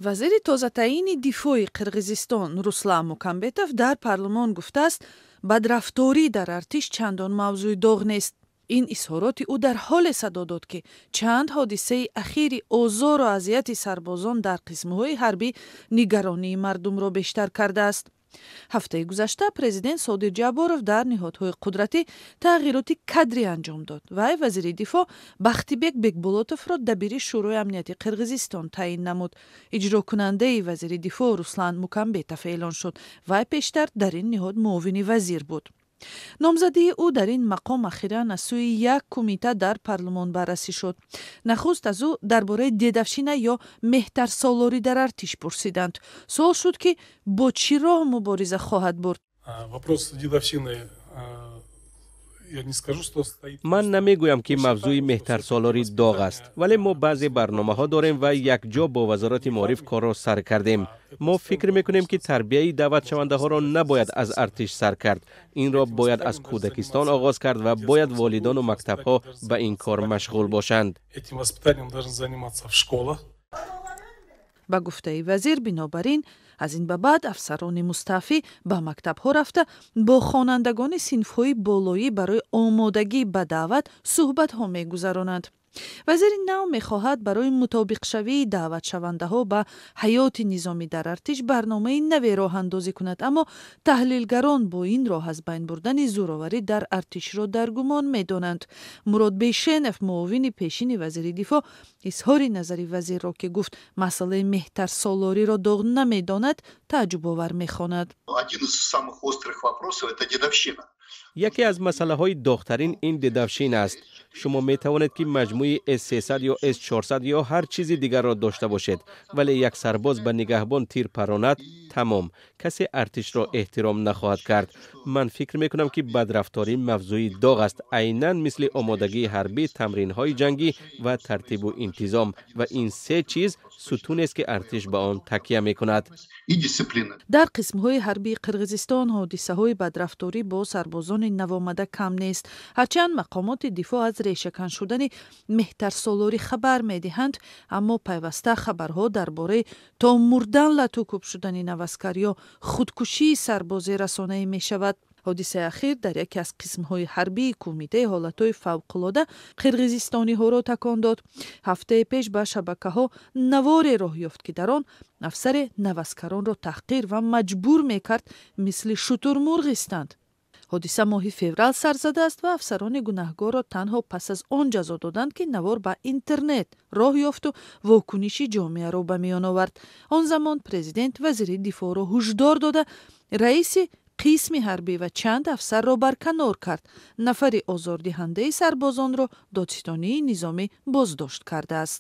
вазири тозатаини дифои қирғизистон Руслан Мукамбетов дар парлумон гуфтааст, бадрафторӣ дар артиш чандон мавзӯи доғ нест. ин изҳороти ӯ дар ҳоле садо дод ки чанд ҳодисаи ахири озору азияти сарбозон дар қисмҳои ҳарбӣ нигаронии мардумро бештар кардааст. ҳафтаи гузашта президент Содир Ҷаборов дар ниҳодҳои қудратӣ тағйироти кадрӣ анҷом дод. Вай вазири дифоъ Бахтибек Бекболотовро дабири шӯрои амнияти Қирғизистон таъин намуд. Иҷрокунандаи вазири дифоъ Руслан Мукамбетов эълон шуд. Вай пештар дар ин ниҳод муовини вазир буд. номзадии ӯ дар ин мақом ахиран аз сӯи як кумита дар парлумон баррасӣ шуд. нахуст аз ӯ дар бораи дедавшина ё меҳтарсолорӣ дар артиш пурсиданд. суол шуд ки бо чӣ роҳ мубориза хоҳад бурд. Вопрос дедовщины. ман намегӯям ки мавзӯи меҳтарсолорӣ доғ аст, вале мо баъзе барномаҳо дорем ва якҷо бо вазороти маориф корро сар кардем. мо фикр мекунем ки тарбияи даъватшавандаҳоро набояд аз артиш сар кард. инро бояд аз кӯдакистон оғоз кард ва бояд волидону мактабҳо ба ин кор машғул бошанд. ба гуфтаи вазир бинобар ин аз ин ба баъд афсарони мустаъфӣ ба мактабҳо рафта бо хонандагони синфҳои болоӣ барои омодагӣ ба даъват суҳбатҳо мегузаронанд. вазири нав мехоҳад барои мутобиқшавии даъватшавандаҳо ба ҳаёти низомӣ дар артиш барномаи наве роҳандозӣ кунад, аммо таҳлилгарон бо ин роҳ аз байн бурдани зӯроварӣ дар артишро дар гумон медонанд. Мурод Бейшенов, муовини пешини вазири дифоъ, изҳори назари вазирро ки гуфт масъалаи меҳтарсолориро доғ намедонад, тааҷҷубовар мехонад. яке аз масъалаҳои доғтарин ин дедавшин аст. шумо метавонед ки маҷмӯи S300 ё S400 ё ҳар чизи дигарро дошта бошед, вале як сарбоз ба нигаҳбон тир паронад, тамом. касе артишро эҳтиром нахоҳад кард. ман фикр мекунам ки бадрафторӣ мавзӯи доғ аст, айнан мисли омодагии ҳарбӣ, тамринҳои ҷангӣ ва тартибу интизом, ва ин се чиз сутунест ки артиш ба он такя мекунад. дар қисмҳои ҳарбии Қирғизистон ҳодисаҳои бадрафторӣ бо сарбозони навомада кам нест. ҳарчанд мақомоти дифоъ аз решакан шудани меҳтарсолорӣ хабар медиҳанд, аммо пайваста хабарҳо дар бораи то мурдан латӯкӯб шудани наваскар ё худкушии сарбозӣ расонае мешавад. ҳодисаи ахир дар яке аз қисмҳои ҳарбии кумитаи ҳолатҳои фавқулода қирғизистониҳоро такон дод. ҳафтаи пеш ба шабакаҳо наворе роҳ ёфт ки дар он афсаре наваскаронро таҳқир ва маҷбур мекард мисли шутурмурғистанд. ҳодиса моҳи феврал сар задааст ва афсарони гунаҳгорро танҳо пас аз он ҷазо доданд ки навор ба интернет роҳ ёфту вокуниши ҷомеаро ба миён овард. он замон президент вазири дифоъро ҳушдор дода раиси қисми ҳарбӣ ва чанд афсарро барканор кард. нафари озордиҳандаи сарбозонро додстонии низомӣ боздошт кардааст.